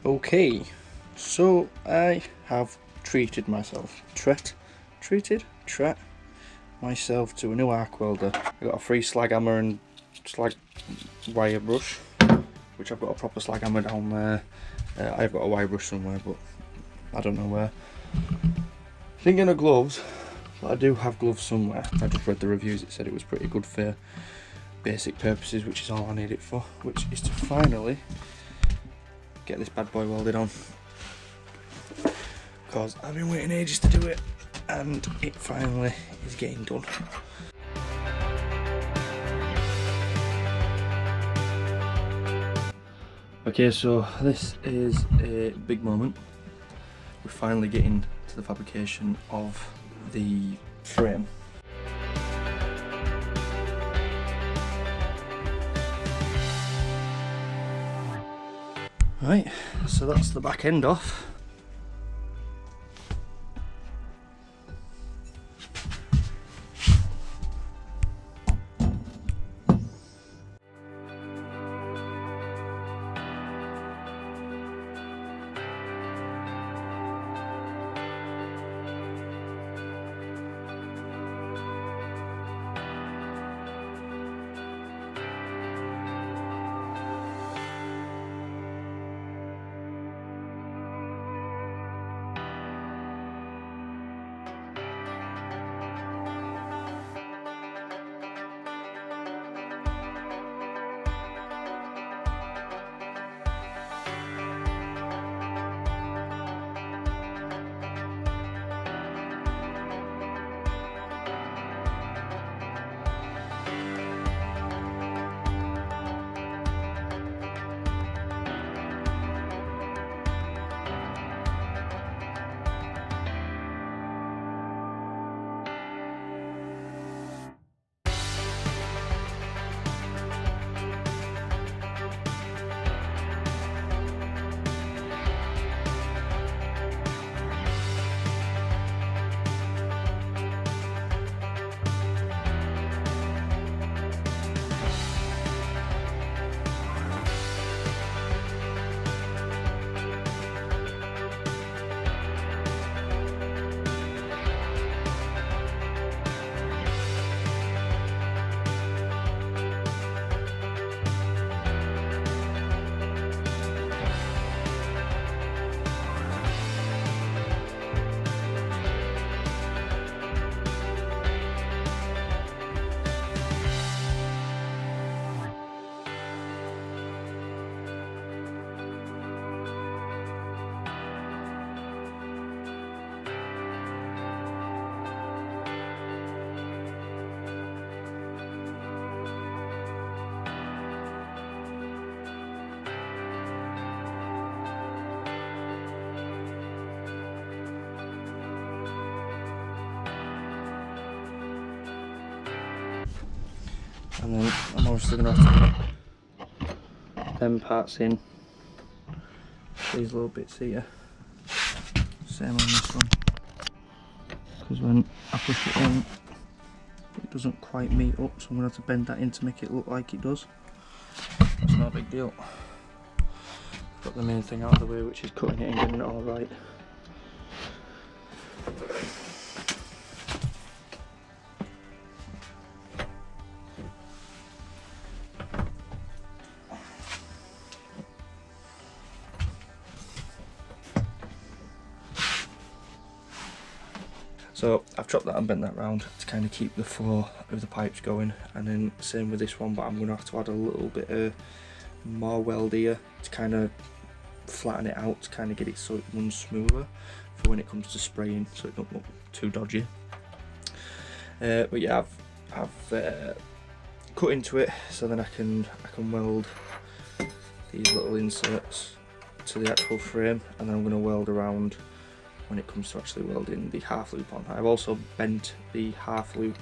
Okay, so I have treated myself, treated myself to a new arc welder. I got a free slag hammer and slag wire brush, which I've got a proper slag hammer down there. I've got a wire brush somewhere, but I don't know where. Didn't get no gloves, but I do have gloves somewhere. I just read the reviews, it said it was pretty good for basic purposes, which is all I need it for, which is to finally get this bad boy welded on, because I've been waiting ages to do it and it finally is getting done. Okay, so this is a big moment. We're finally getting to the fabrication of the frame. Right, so that's the back end off. And then I'm obviously going to have to put them parts in, these little bits here, same on this one, because when I push it in it doesn't quite meet up, so I'm going to have to bend that in to make it look like it does. It's not a big deal. Got the main thing out of the way, which is cutting it and getting it all right. So I've chopped that and bent that round to kind of keep the flow of the pipes going, and then same with this one, but I'm going to have to add a little bit more weld here to kind of flatten it out, to kind of get it so it runs smoother for when it comes to spraying, so it don't look too dodgy. But yeah, I've cut into it so then I can weld these little inserts to the actual frame, and then I'm going to weld around when it comes to actually welding the half loop on. I've also bent the half loop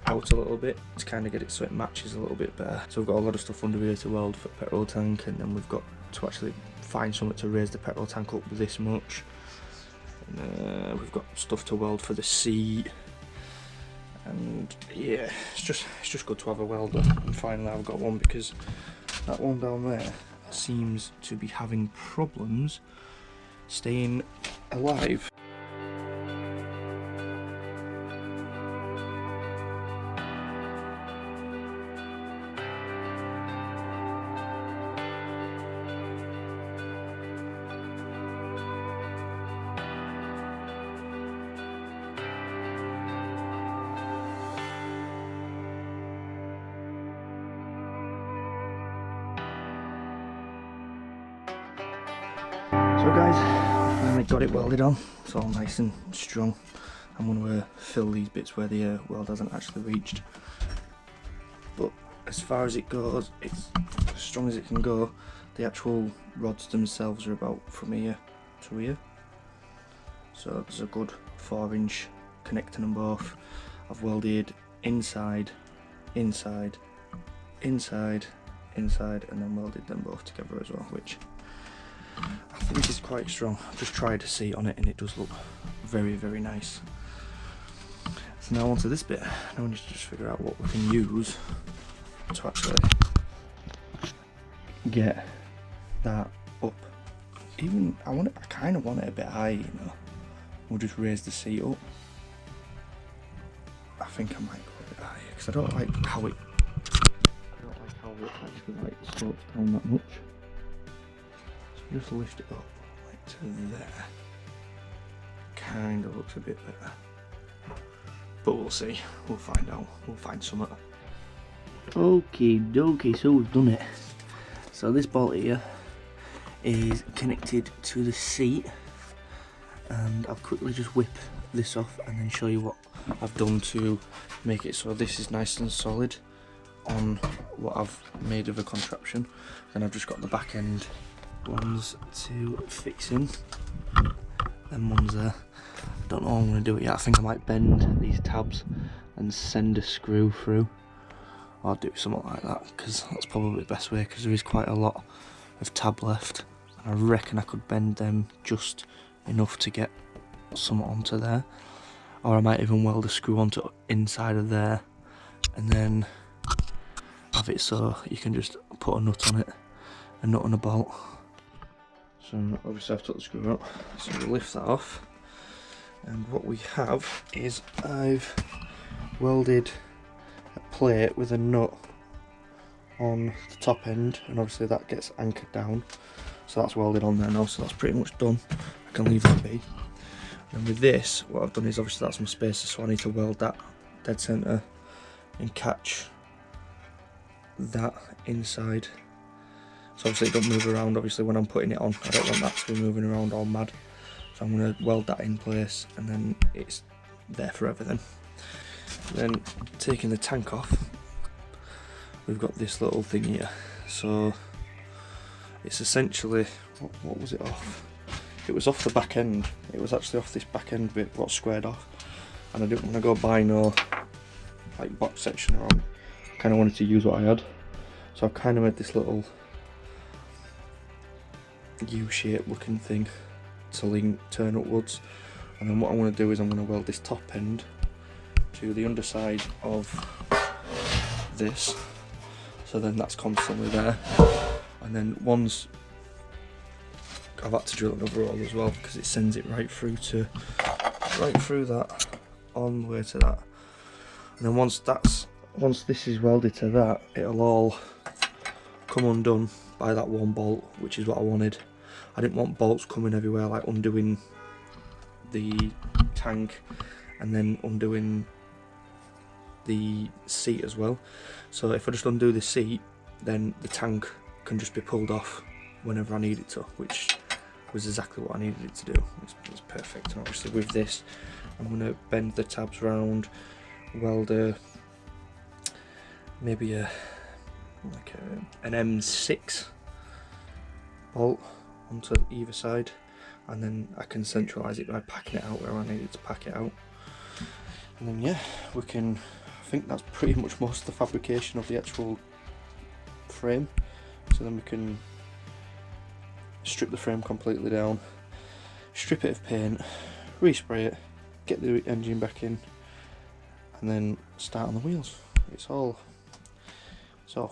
out a little bit to kind of get it so it matches a little bit better. So we've got a lot of stuff under here to weld for the petrol tank, and then we've got to actually find something to raise the petrol tank up this much. And, we've got stuff to weld for the seat, and yeah, it's just good to have a welder. And finally I've got one, because that one down there seems to be having problems staying alive. So guys, I finally got it welded on. It's all nice and strong. I'm going to fill these bits where the weld hasn't actually reached. But as far as it goes, it's as strong as it can go. The actual rods themselves are about from here to here. So there's a good 4-inch connecting them both. I've welded inside, inside, inside, inside, and then welded them both together as well, which I think is quite strong. I've just tried a seat on it and it does look very, very nice. So now onto this bit. Now we need to just figure out what we can use to actually get that up. Even I kind of want it a bit high, you know. We'll just raise the seat up. I think I might go a bit higher because I don't like how it actually like slopes down that much. Just lift it up like to there. Kind of looks a bit better, but we'll see. We'll find out. We'll find something. Okay, dokie. So we've done it. So this bolt here is connected to the seat, and I'll quickly just whip this off and then show you what I've done to make it so this is nice and solid on what I've made of a contraption. Then I've just got the back end ones to fix in, them ones there. I don't know how I'm going to do it yet. I think I might bend these tabs and send a screw through, or do something like that, because that's probably the best way, because there is quite a lot of tab left. I reckon I could bend them just enough to get something onto there, or I might even weld a screw onto inside of there and then have it so you can just put a nut on it, a nut and a bolt. So obviously I've took the screw out, so we'll lift that off, and what we have is I've welded a plate with a nut on the top end, and obviously that gets anchored down, so that's welded on there now, so that's pretty much done. I can leave that be. And with this, what I've done is obviously that's my spacer, so I need to weld that dead centre and catch that inside. So obviously it don't move around. Obviously when I'm putting it on, I don't want that to be moving around all mad. So I'm going to weld that in place, and then it's there forever then. Then taking the tank off, we've got this little thing here. So it's essentially, what was it off? It was off the back end. It was actually off this back end bit, what's squared off. And I didn't want to go buy no like box section around. I kind of wanted to use what I had. So I've kind of made this little U-shaped looking thing to turn upwards, and then what I'm going to do is I'm going to weld this top end to the underside of this, so then that's constantly there. And then once I've had to drill another hole as well, because it sends it right through that, on the way to that. And then once this is welded to that, it'll all come undone by that one bolt, which is what I wanted. I didn't want bolts coming everywhere, like undoing the tank and then undoing the seat as well. So if I just undo the seat, then the tank can just be pulled off whenever I need it to, which was exactly what I needed it to do. It's perfect. And obviously with this, I'm going to bend the tabs round, weld maybe an M6 bolt onto either side, and then I can centralise it by packing it out where I needed to pack it out. And then yeah, I think that's pretty much most of the fabrication of the actual frame. So then we can strip the frame completely down, strip it of paint, respray it, get the engine back in, and then start on the wheels. It's all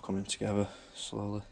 coming together slowly.